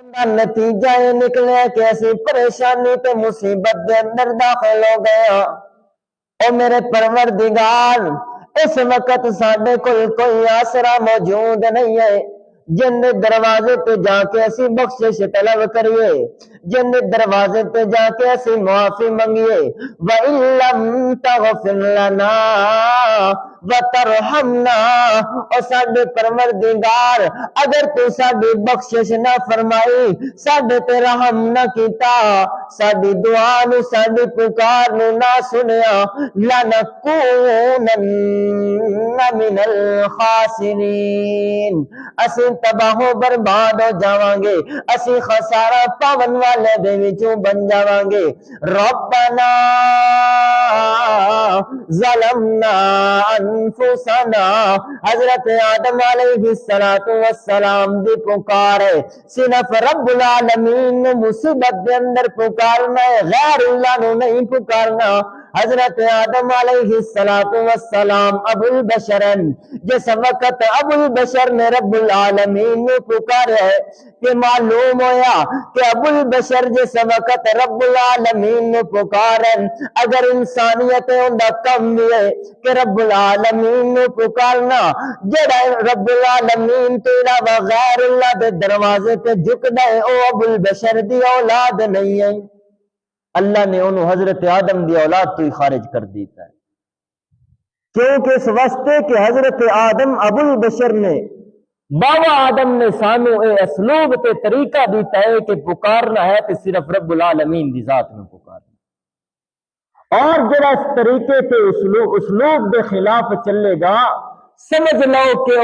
دا نتیجہ یہ نکلیا کہ اسی پریشانی تے مصیبت دے اندر داخل ہو گیا۔ او میرے پروردگار، اس وقت ساڈے کوئی آسرا موجود نہیں ہے جن دے دروازے پہ جا کے اسی بخشش طلب کریے، جن دے دروازے پہ جا کے اسی معافی منگیے۔ وَإِن لَّمْ تَغْفِرْ لَنَا وَتَرْحَمْنَا، اور ساڈے پروردگار اگر تو ساڈی بخشش نہ فرمائی، ساڈے تے رحم نہ کیتا، ساڈی دعا نو ساڈی پکار نو نہ سنیا، لَنَكُونَنَّ مِنَ الْخَاسِرِينَ، اسی تباہ و برباد ہو جاواں گے، اسی خسارہ پاون والے دے وچوں بن جاواں گے۔ ربنا ظلمنا انفسنا، حضرت آدم علیہ السلام دی پکار ہے، صرف رب العالمین مصیبت دے اندر پکارنا ہے، غیر اللہ نو نہیں پکارنا۔ حضرت آدم علیہ السلام ابو البشرن، جس وقت ابو البشر نے رب العالمین نے پکارا ہے کہ معلوم ہویا کہ ابو البشر جس وقت رب العالمین نے پکارن، اگر انسانیت اوندا کم بھی ہے کہ رب العالمین نے پکارنا، جڑا رب العالمین تو علاوہ غیر اللہ دے دروازے تے جھکدا ہے، او ابو البشر دی اولاد نہیں ہے۔ اللہ نے انہوں حضرت آدم دی اولاد تو ہی خارج کر دیتا ہے، کیونکہ اس واسطے کہ حضرت آدم ابو البشر نے، بابا آدم نے سانو اے اسلوب تے طریقہ دیتا ہے کہ پکارنا ہے تو صرف رب العالمین دی ذات میں پکارنا، اور جڑا اس طریقے تے اسلوب دے خلاف چلے گا، سمجھ لو کہ